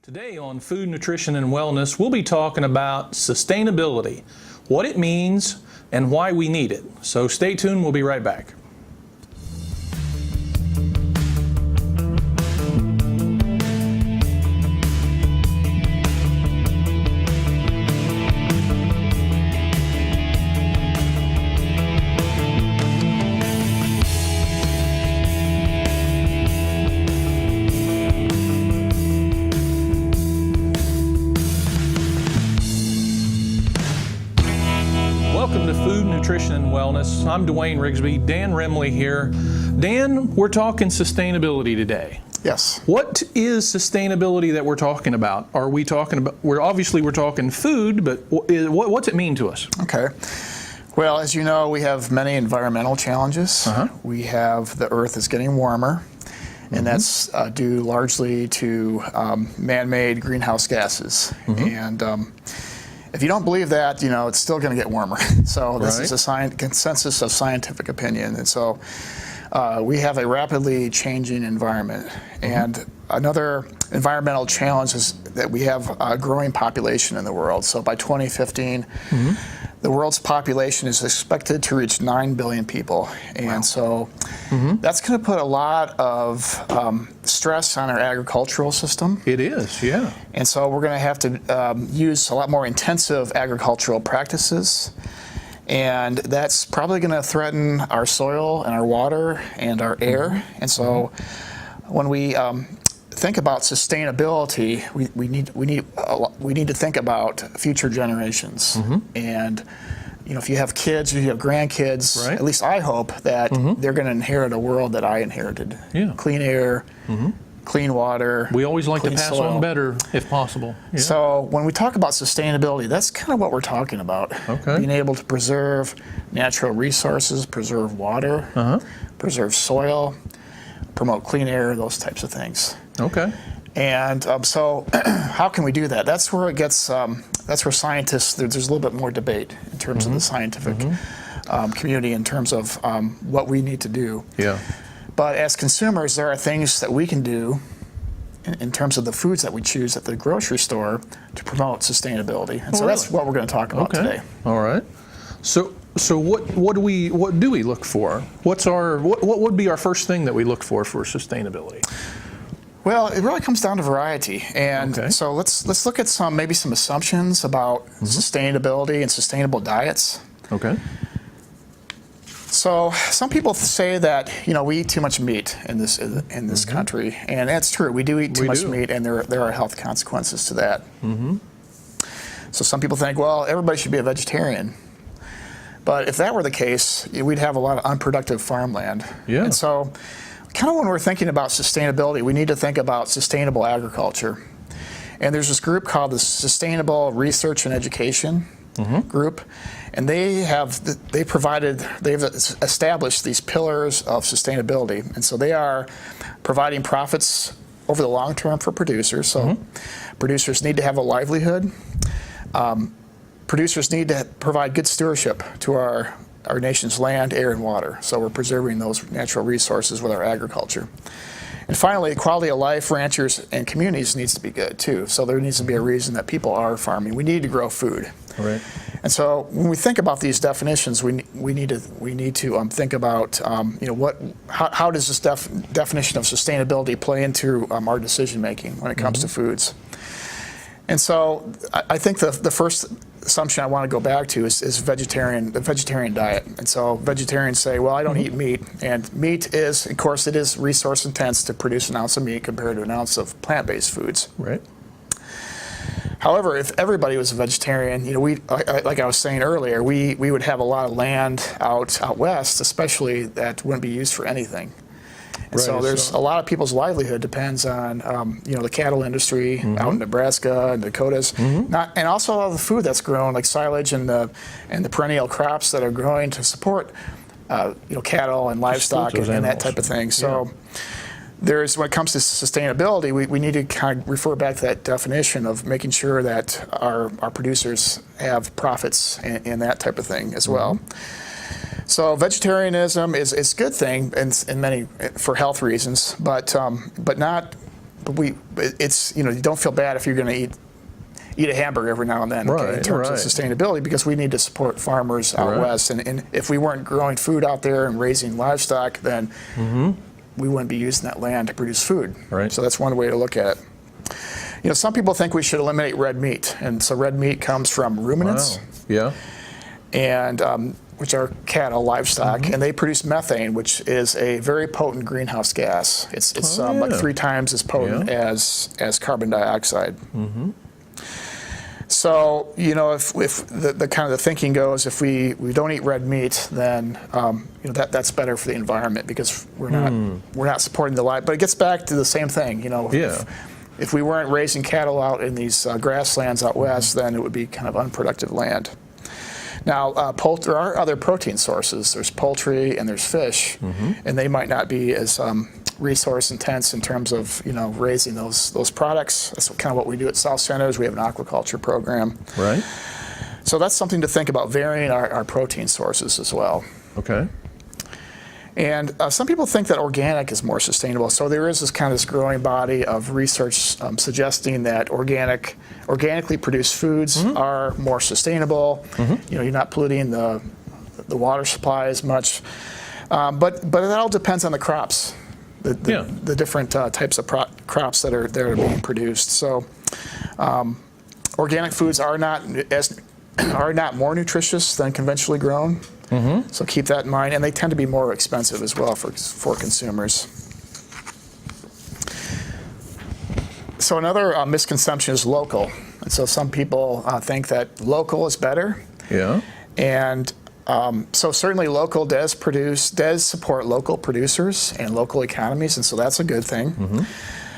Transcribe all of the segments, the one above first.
Today on Food, Nutrition, and Wellness, we'll be talking about sustainability, what it means, and why we need it. So stay tuned, we'll be right back. Welcome to Food, Nutrition, and Wellness. I'm Duane Rigsby, Dan Remley here. Dan, we're talking sustainability today. Yes. What is sustainability that we're talking about? Are we talking about, we're talking food, but what's it mean to us? Okay. Well, as you know, we have many environmental challenges. We have the earth is getting warmer, and that's due largely to man-made greenhouse gases. And if you don't believe that, you know, it's still going to get warmer. So this is a consensus of scientific opinion. And so we have a rapidly changing environment. And another environmental challenge is that we have a growing population in the world. So by 2015, the world's population is expected to reach 9 billion people. And so that's going to put a lot of stress on our agricultural system. It is, yeah. And so we're going to have to use a lot more intensive agricultural practices. And that's probably going to threaten our soil and our water and our air. And so when we think about sustainability, we need to think about future generations. And you know, if you have kids or you have grandkids, at least I hope that they're going to inherit a world that I inherited. Clean air, clean water. We always like to pass soil. on better if possible. So when we talk about sustainability, that's kind of what we're talking about. Being able to preserve natural resources, preserve water, preserve soil, promote clean air, those types of things. And so how can we do that? That's where it gets, that's where scientists, there's a little bit more debate in terms of the scientific community in terms of what we need to do. But as consumers, there are things that we can do in terms of the foods that we choose at the grocery store to promote sustainability. And so that's what we're going to talk about today. All right. So what do we look for? What would be our first thing that we look for sustainability? Well, it really comes down to variety, and so let's look at maybe some assumptions about sustainability and sustainable diets. So some people say that, you know, we eat too much meat in this country, and that's true. We do eat too much meat, and there are health consequences to that. So some people think, well, everybody should be a vegetarian. But if that were the case, we'd have a lot of unproductive farmland. And so kind of when we're thinking about sustainability, we need to think about sustainable agriculture. And there's this group called the Sustainable Research and Education group, and they've established these pillars of sustainability. And so they are providing profits over the long term for producers. So producers need to have a livelihood. Producers need to provide good stewardship to our nation's land, air, and water. So we're preserving those natural resources with our agriculture. And finally, quality of life, ranchers, and communities needs to be good too. So there needs to be a reason that people are farming. We need to grow food. And so when we think about these definitions, we need to think about you know, how does this definition of sustainability play into our decision making when it comes to foods. And so I think the first assumption I want to go back to is the vegetarian diet. And so vegetarians say, well, I don't eat meat. And meat is, of course, it is resource intense to produce an ounce of meat compared to an ounce of plant-based foods. However, if everybody was a vegetarian, you know, like I was saying earlier, we would have a lot of land out west, especially that wouldn't be used for anything. And so there's a lot of people's livelihood depends on you know, the cattle industry out in Nebraska and Dakotas, and also a lot of the food that's grown, like silage and the perennial crops that are growing to support you know, cattle and livestock and that type of thing. So when it comes to sustainability, we need to kind of refer back to that definition of making sure that our producers have profits and that type of thing as well. So vegetarianism is a good thing in many for health reasons, but not it's, you don't feel bad if you're going to eat a hamburger every now and then, in terms of sustainability, because we need to support farmers out west. And if we weren't growing food out there and raising livestock, then we wouldn't be using that land to produce food. So that's one way to look at it. Some people think we should eliminate red meat, and so red meat comes from ruminants, and which are cattle, livestock, and they produce methane, which is a very potent greenhouse gas. It's like 3 times as potent as carbon dioxide. So, if the kind of the thinking goes, if we don't eat red meat, then that's better for the environment, because we're not supporting the life. But it gets back to the same thing, If we weren't raising cattle out in these grasslands out west, then it would be kind of unproductive land. Now, there are other protein sources. There's poultry and there's fish, and they might not be as resource intense in terms of raising those products. That's kind of what we do at South Centers. We have an aquaculture program. So that's something to think about, varying our protein sources as well. And some people think that organic is more sustainable. So there is this growing body of research suggesting that organically produced foods are more sustainable. You're not polluting the water supply as much. But it all depends on the crops, the different types of crops that are being produced. So organic foods are not more nutritious than conventionally grown. So keep that in mind, and they tend to be more expensive as well for consumers. So another misconception is local, and so some people think that local is better. And so certainly local does support local producers and local economies, and so that's a good thing.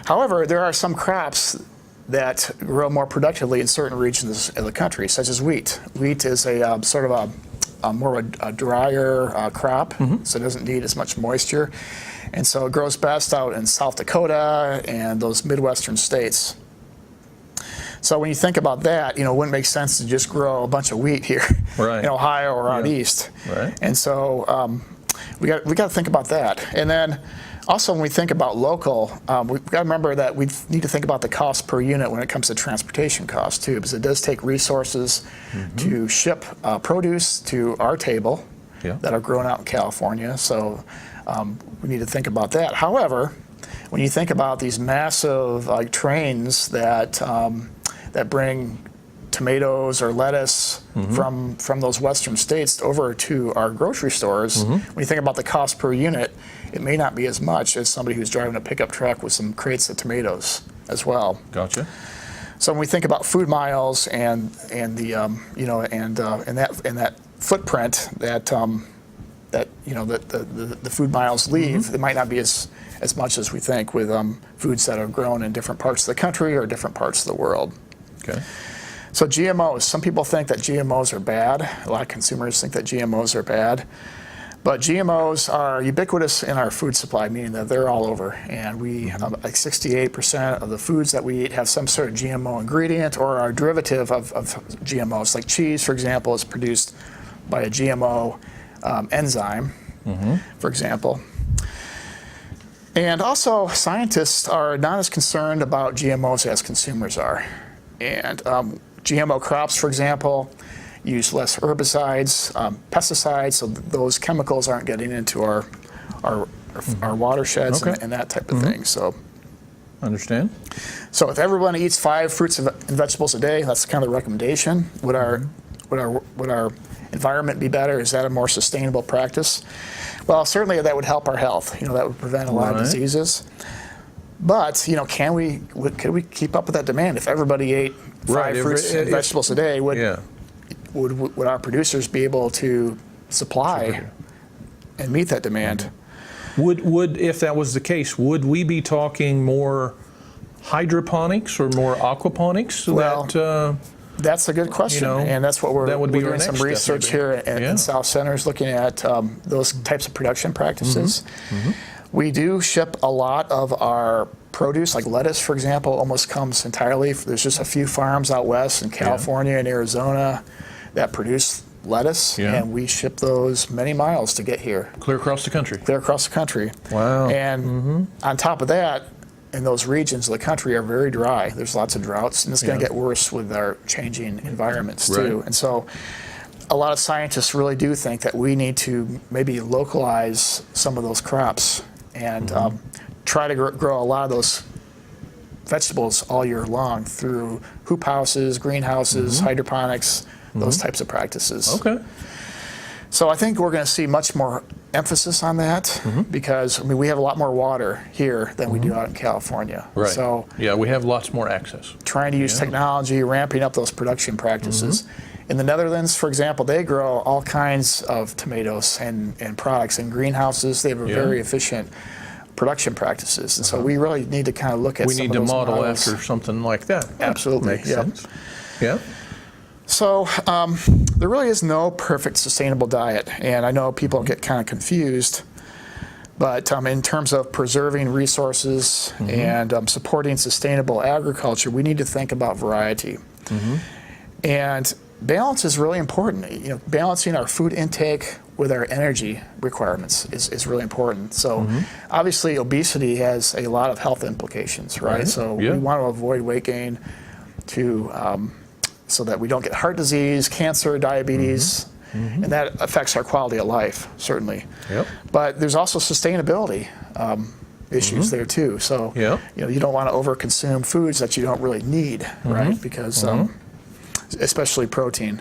However, there are some crops that grow more productively in certain regions of the country, such as wheat. Wheat is a sort of more of a drier crop, so it doesn't need as much moisture. And so it grows best out in South Dakota and those Midwestern states. So when you think about that, it wouldn't make sense to just grow a bunch of wheat here in Ohio or out east. And so we got to think about that. And then also, when we think about local, we've got to remember that we need to think about the cost per unit when it comes to transportation costs too, because it does take resources to ship produce to our table that are grown out in California. So we need to think about that. However, when you think about these massive trains that bring tomatoes or lettuce from those western states over to our grocery stores, when you think about the cost per unit, it may not be as much as somebody who's driving a pickup truck with some crates of tomatoes as well. So when we think about food miles and the and that footprint that the food miles leave, it might not be as much as we think with foods that are grown in different parts of the country or different parts of the world. So GMOs, some people think that GMOs are bad. A lot of consumers think that GMOs are bad. But GMOs are ubiquitous in our food supply, meaning that they're all over. And we, like 68% of the foods that we eat have some sort of GMO ingredient or are derivative of GMOs. Like cheese, for example, is produced by a GMO enzyme, for example. And also, scientists are not as concerned about GMOs as consumers are. And GMO crops, for example, use less herbicides, pesticides, so those chemicals aren't getting into our watersheds and that type of thing. So, understand. So if everyone eats 5 fruits and vegetables a day, that's kind of the recommendation. Would our environment be better? Is that a more sustainable practice? Well, certainly that would help our health. That would prevent a lot of diseases. But could we keep up with that demand? If everybody ate 5 fruits and vegetables a day, would our producers be able to supply and meet that demand? Would if that was the case, would we be talking more hydroponics or more aquaponics? Well, that's a good question, and that's what we're doing some research here in South Centers, looking at those types of production practices. We do ship a lot of our produce, like lettuce, for example, almost comes entirely. There's just a few farms out west in California and Arizona that produce lettuce, and we ship those many miles to get here. Clear across the country. Clear across the country. Wow. And on top of that, in those regions of the country are very dry. There's lots of droughts, and it's going to get worse with our changing environments too. Right. And so a lot of scientists really do think that we need to maybe localize some of those crops and try to grow a lot of those vegetables all year long through hoop houses, greenhouses, hydroponics, those types of practices. Okay. So I think we're going to see much more emphasis on that because, I mean, we have a lot more water here than we do out in California. Right. So yeah, we have lots more access. trying to use technology, ramping up those production practices. In the Netherlands, for example, they grow all kinds of tomatoes and products in greenhouses. They have a very efficient production practices. And so we really need to kind of look at We some need of to those model models. after something like that. Absolutely. Makes sense. Yeah. So there really is no perfect sustainable diet, and I know people get kind of confused, but in terms of preserving resources and supporting sustainable agriculture, we need to think about variety. And balance is really important. You know, balancing our food intake with our energy requirements is really important. So obviously obesity has a lot of health implications, right? So we want to avoid weight gain to so that we don't get heart disease, cancer, diabetes, and that affects our quality of life, certainly. But there's also sustainability issues there too. So you know, you don't want to overconsume foods that you don't really need, right? Because especially protein.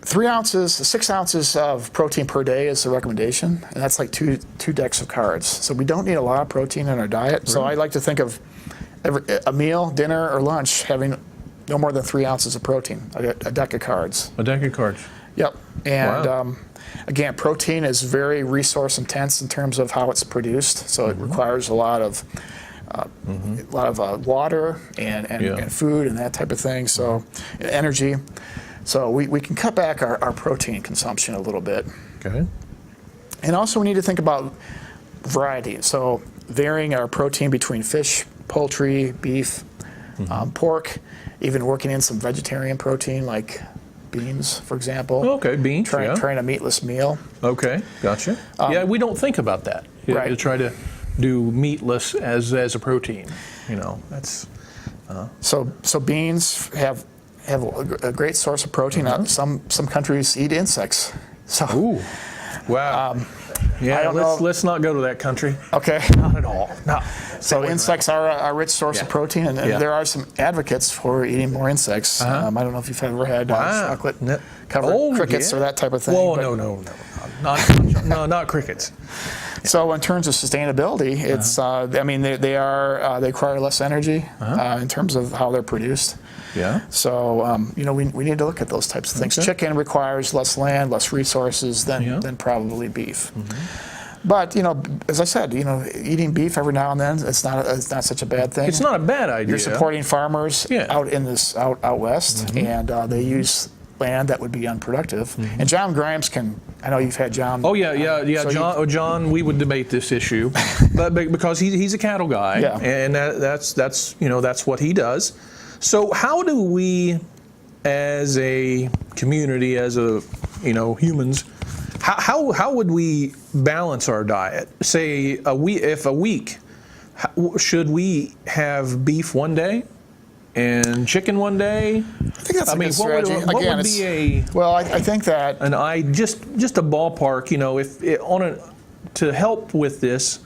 6 ounces of protein per day is the recommendation, and that's like two decks of cards. So we don't need a lot of protein in our diet. So I like to think of a meal, dinner, or lunch having no more than 3 ounces of protein, a deck of cards. A deck of cards. Yep. And again, protein is very resource intense in terms of how it's produced. So it requires a lot of water and food and that type of thing. So energy. So we can cut back our protein consumption a little bit. Okay. And also we need to think about variety. So varying our protein between fish, poultry, beef, pork, even working in some vegetarian protein like beans, for example. Okay, beans, Trying a meatless meal. Okay, gotcha. Yeah, we don't think about that. Right. To try to do meatless as a protein. You know, that's... So beans have a great source of protein. Some countries eat insects. So, ooh, wow. Yeah, let's not go to that country. Okay. Not at all. No. So insects are a rich source of protein, and there are some advocates for eating more insects. I don't know if you've ever had chocolate-covered crickets or that type of thing. Whoa, no. Not crickets. So in terms of sustainability, it's I mean they require less energy in terms of how they're produced. Yeah. So you know we need to look at those types of things. Chicken requires less land, less resources than probably beef. But you know, as I said, you know, eating beef every now and then it's not such a bad thing. It's not a bad idea. You're supporting farmers out west, and they use land that would be unproductive. And John Grimes I know you've had John. Oh yeah. So John, we would debate this issue, but because he's a cattle guy, and that's what he does. So how do we, as a community, as humans, how would we balance our diet? Say if a week, should we have beef one day and chicken one day? I think that's a good strategy. What would be a? Well, I think that just a ballpark. You know, to help with this,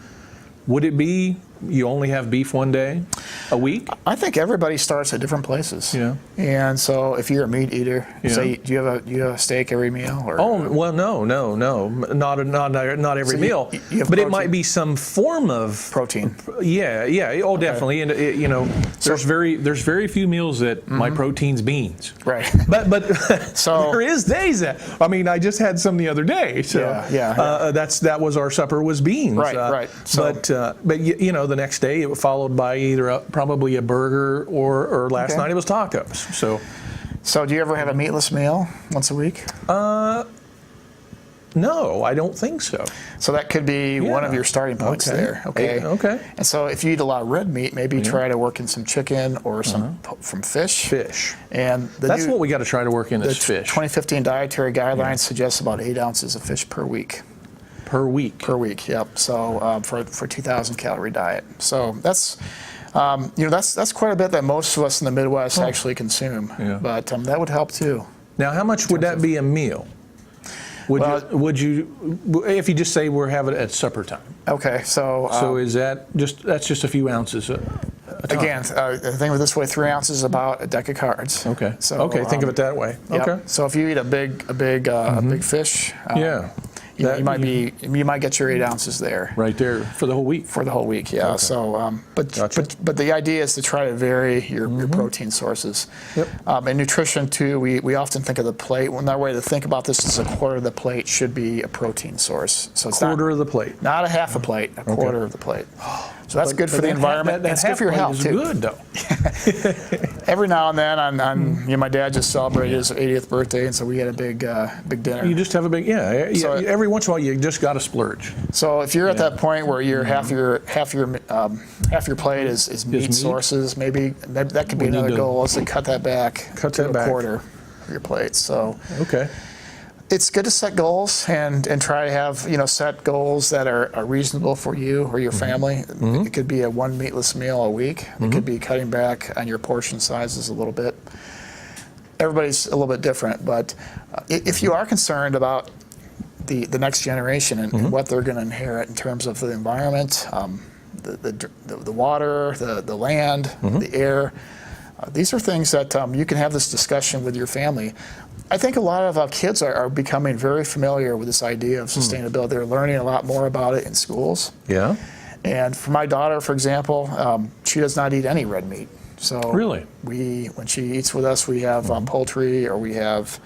would it be you only have beef one day a week? I think everybody starts at different places. Yeah. And so if you're a meat eater, say, do you have a steak every meal? Or, well, no, not every meal. You have but protein. It might be some form of protein. Yeah. Oh, definitely. And there's very few meals that my protein's beans. Right. But so there is days that I just had some the other day. So that was our supper was beans. Right. So, but the next day it was followed by either probably a burger or last night it was tacos. So do you ever have a meatless meal once a week? No, I don't think so. So that could be one of your starting points there. Okay. And so if you eat a lot of red meat, maybe try to work in some chicken or some from fish. And that's what we got to try to work in is fish. 2015 dietary guidelines suggest about 8 ounces of fish per week. per week. Per week, yep. So for 2,000 calorie diet. So that's that's quite a bit that most of us in the Midwest actually consume. Yeah. But that would help too. Now, how much would that be a meal? Would you, if you just say we're having it at supper time? Okay, so is that's just a few ounces a time? Again, think of it this way: 3 ounces is about a deck of cards. Okay. So think of it that way. Yep. Okay. So if you eat a big fish, you might get your 8 ounces there. Right there for the whole week. For the whole week, yeah. Okay. So, but the idea is to try to vary your protein sources. Yep. In nutrition too, we often think of the plate. Another way to think about this is a quarter of the plate should be a protein source. So it's quarter of the plate, not a half a plate, a quarter of the plate. So that's good for the environment. That's good for your health too. Good though. Every now and then, my dad just celebrated his 80th birthday, and so we had a big dinner. You just have a big So every once in a while, you just got to splurge. So if you're at that point where you're half your plate is meat sources, maybe that could be another goal. Is to cut that back to a quarter of your plate. So it's good to set goals and try to have set goals that are reasonable for you or your family. It could be one meatless meal a week. It could be cutting back on your portion sizes a little bit. Everybody's a little bit different, but if you are concerned about the next generation and what they're going to inherit in terms of the environment, the water, the land, the air, these are things that you can have this discussion with your family. I think a lot of kids are becoming very familiar with this idea of sustainability. They're learning a lot more about it in schools. Yeah. And for my daughter, for example, she does not eat any red meat. So really, when she eats with us, we have poultry, or we have.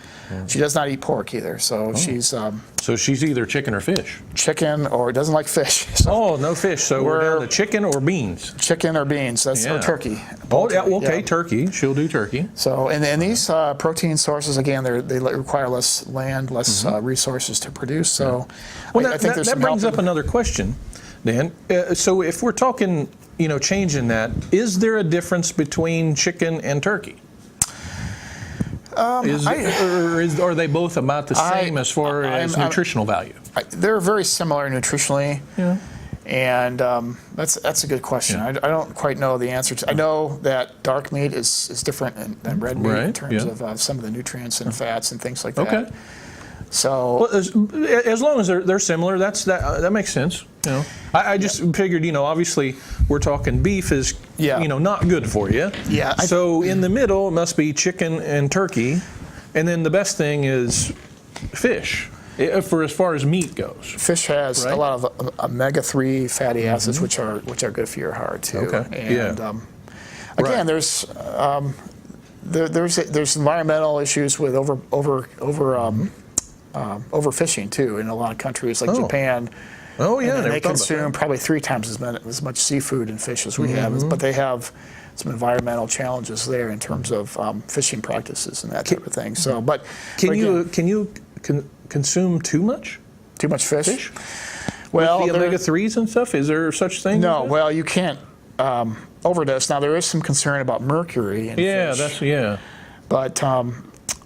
She does not eat pork either. So she's. So she's either chicken or fish. Chicken or doesn't like fish. So no fish. So we're down to chicken or beans. Chicken or beans. That's or turkey. Poultry, turkey. She'll do turkey. So and these protein sources again, they require less land, less resources to produce. So I think there's that brings up another question, Dan. So if we're talking, changing that, is there a difference between chicken and turkey? Are they both about the same as far as nutritional value? They're very similar nutritionally. Yeah. And that's a good question. I don't quite know the answer to. I know that dark meat is different than red meat in terms of some of the nutrients and fats and things like that. Okay. So as long as they're similar, that makes sense. I just figured, obviously we're talking beef is not good for you. Yeah. So in the middle it must be chicken and turkey, and then the best thing is fish. For as far as meat goes, fish has a lot of omega-3 fatty acids, which are good for your heart too. Okay. And again, there's environmental issues with overfishing too in a lot of countries like Japan. Oh yeah, and they consume probably 3 times as much seafood and fish as we have, but they have some environmental challenges there in terms of fishing practices and that type of thing. So, but can you consume too much? Too much fish? Well, with the omega-3s and stuff, is there such thing? No, well, you can't overdose. Now there is some concern about mercury in fish. But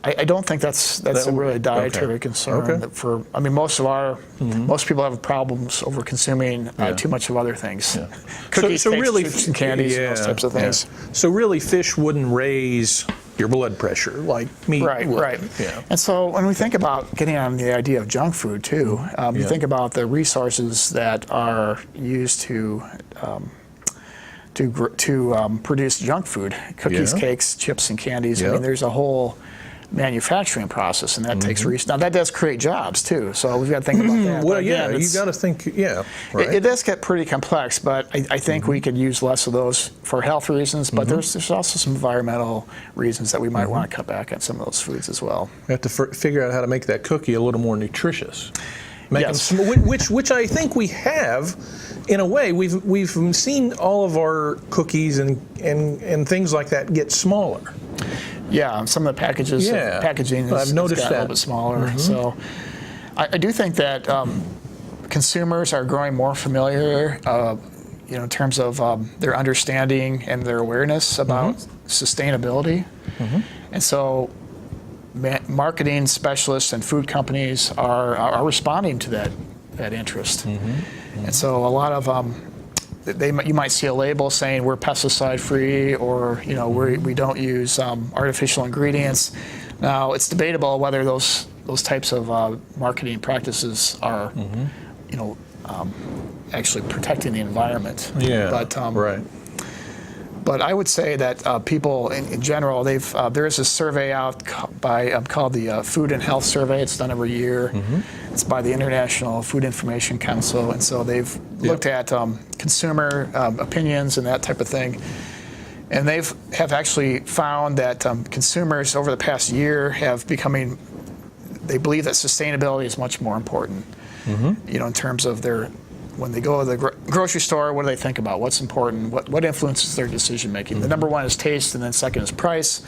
I don't think that's a really dietary concern. Most people have problems over consuming too much of other things. Yeah. Cookies, chips, and candies, and those types of things. Yeah. So really, fish wouldn't raise your blood pressure like meat would. Right. Yeah. And so when we think about getting on the idea of junk food too, you think about the resources that are used to produce junk food, cookies, cakes, chips, and candies. I mean, there's a whole manufacturing process, and that takes research. Now that does create jobs too, so we've got to think about that. Well, again, you got to think. It does get pretty complex, but I think we could use less of those for health reasons. But there's also some environmental reasons that we might want to cut back on some of those foods as well. We have to figure out how to make that cookie a little more nutritious. Which I think we have, in a way. We've seen all of our cookies and things like that get smaller. Yeah, some of the packaging has gotten a little bit smaller. So I do think that consumers are growing more familiar, in terms of their understanding and their awareness about sustainability. And so marketing specialists and food companies are responding to that that interest. And so a lot of you might see a label saying we're pesticide free, or we don't use artificial ingredients. Now it's debatable whether those types of marketing practices are actually protecting the environment. Yeah. But right. But I would say that people in general, there is a survey out called the Food and Health Survey. It's done every year. It's by the International Food Information Council, and so they've looked at consumer opinions and that type of thing. And have actually found that consumers over the past year they believe that sustainability is much more important. In terms of when they go to the grocery store, what do they think about? What's important? What influences their decision making? The number one is taste, and then second is price.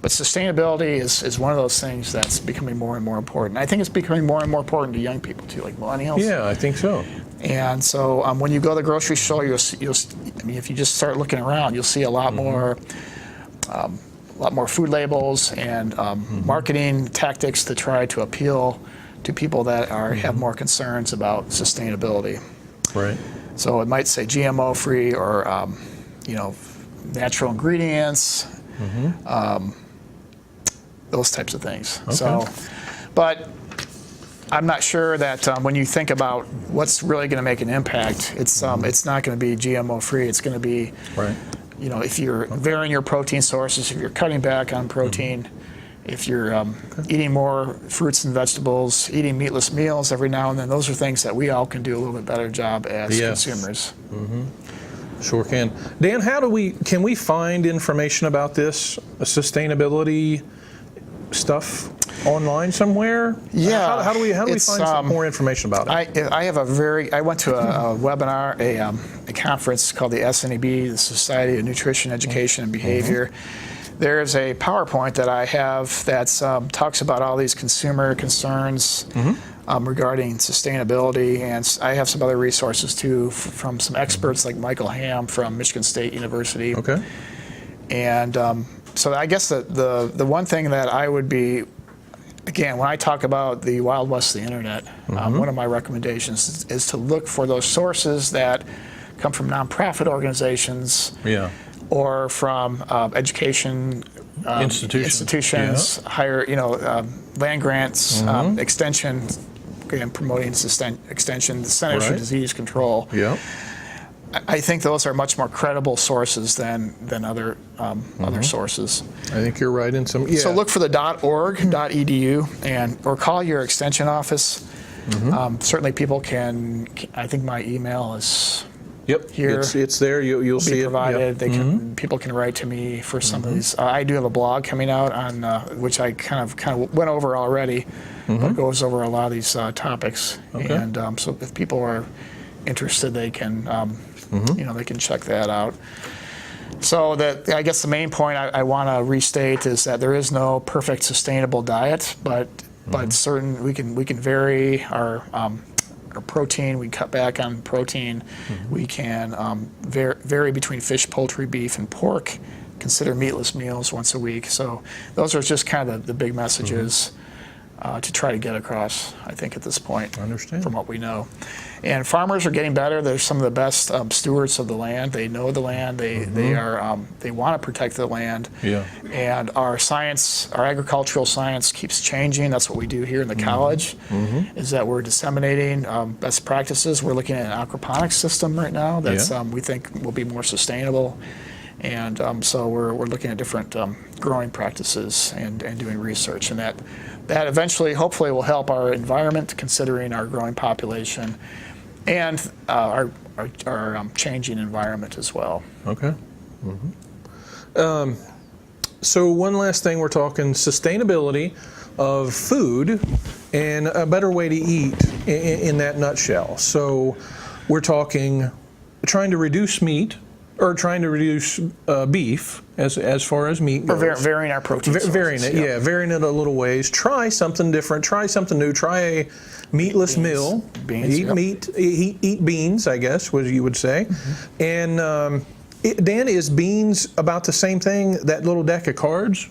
But sustainability is one of those things that's becoming more and more important. I think it's becoming more and more important to young people too, like millennials. Yeah, I think so. And so when you go to the grocery store, if you just start looking around, you'll see a lot more food labels and marketing tactics to try to appeal to people that have more concerns about sustainability. Right. So it might say GMO free or natural ingredients, those types of things. Okay. So, but I'm not sure that when you think about what's really going to make an impact, it's not going to be GMO free. It's going to be, if you're varying your protein sources, if you're cutting back on protein, if you're eating more fruits and vegetables, eating meatless meals every now and then, those are things that we all can do a little bit better job as consumers. Sure can. Dan, can we find information about this sustainability stuff online somewhere? Yeah. How do we find some more information about it? I went to a webinar, a conference called the SNEB, the Society of Nutrition, Education, and Behavior. There's a PowerPoint that I have that talks about all these consumer concerns regarding sustainability, and I have some other resources too from some experts like Michael Ham from Michigan State University. Okay. And so I guess the one thing that I would be, again, when I talk about the Wild West of the Internet, one of my recommendations is to look for those sources that come from nonprofit organizations. Yeah. Or from education institutions, higher, land grants, extension, again, promoting extension, the Centers for Disease Control. Yeah. I think those are much more credible sources than other sources. I think you're right in some. Yeah. So look for the .org, .edu, or call your extension office. Certainly, people can. I think my email is. Yep, here it's there. You'll see provided. it. Yep. People can write to me for some of these. I do have a blog coming out on which I kind of went over already, but goes over a lot of these topics. Okay. And so if people are interested, they can they can check that out. So I guess the main point I want to restate is that there is no perfect sustainable diet, but certain we can vary our protein. We cut back on protein. We can vary between fish, poultry, beef, and pork. Consider meatless meals once a week. So those are just kind of the big messages to try to get across, I think, at this point. I understand. From what we know. And farmers are getting better. They're some of the best stewards of the land. They know the land. They want to protect the land. Yeah. And our agricultural science keeps changing. That's what we do here in the college, is that we're disseminating best practices. We're looking at an aquaponics system right now that's we think will be more sustainable. And so we're looking at different growing practices and doing research, and that eventually, hopefully, will help our environment, considering our growing population and our changing environment as well. Okay. So one last thing, we're talking sustainability of food and a better way to eat in that nutshell. So we're talking trying to reduce meat, or trying to reduce beef as far as meat goes. Or varying our protein sources. Varying it, varying it a little ways. Try something different. Try something new. Try a meatless meal. Beans, eat meat. Eat beans, I guess, what you would say. And Dan, is beans about the same thing, that little deck of cards?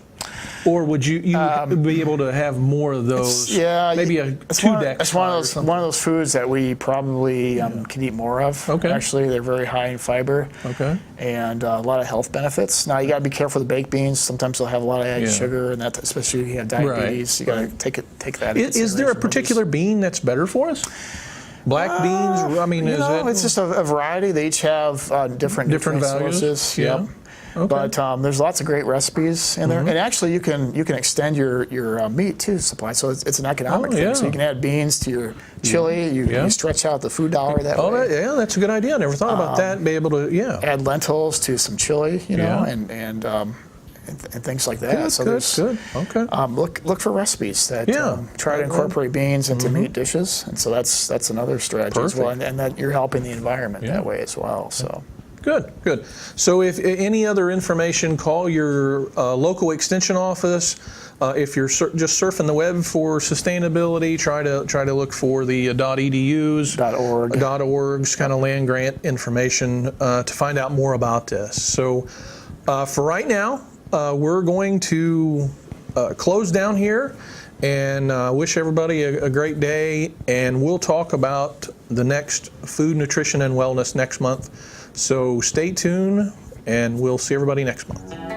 Or would you be able to have more of those? Yeah, maybe it's two decks. It's one of those foods that we probably can eat more of. Okay. Actually, they're very high in fiber. Okay. And a lot of health benefits. Now you got to be careful with the baked beans. Sometimes they'll have a lot of added sugar, and that, especially if you have diabetes, you got to take that. Is there a particular bean that's better for us? Black beans? I mean, it's just a variety. They each have different values. Sources. Yeah. Yep. Okay. But there's lots of great recipes in there, and actually you can extend your meat too supply. So it's an economic thing. So you can add beans to your chili. You stretch out the food dollar that way. That's a good idea. I never thought about that. Be able to add lentils to some chili, and things like that. Good. Okay. Look for recipes that try to incorporate beans into meat dishes, and so that's another strategy as well, and that you're helping the environment that way as well. So. Good. So if any other information, call your local extension office. If you're just surfing the web for sustainability, try to look for the .edus, .org's kind of land grant information to find out more about this. So for right now, we're going to close down here and wish everybody a great day. And we'll talk about the next food, nutrition, and wellness next month. So stay tuned, and we'll see everybody next month.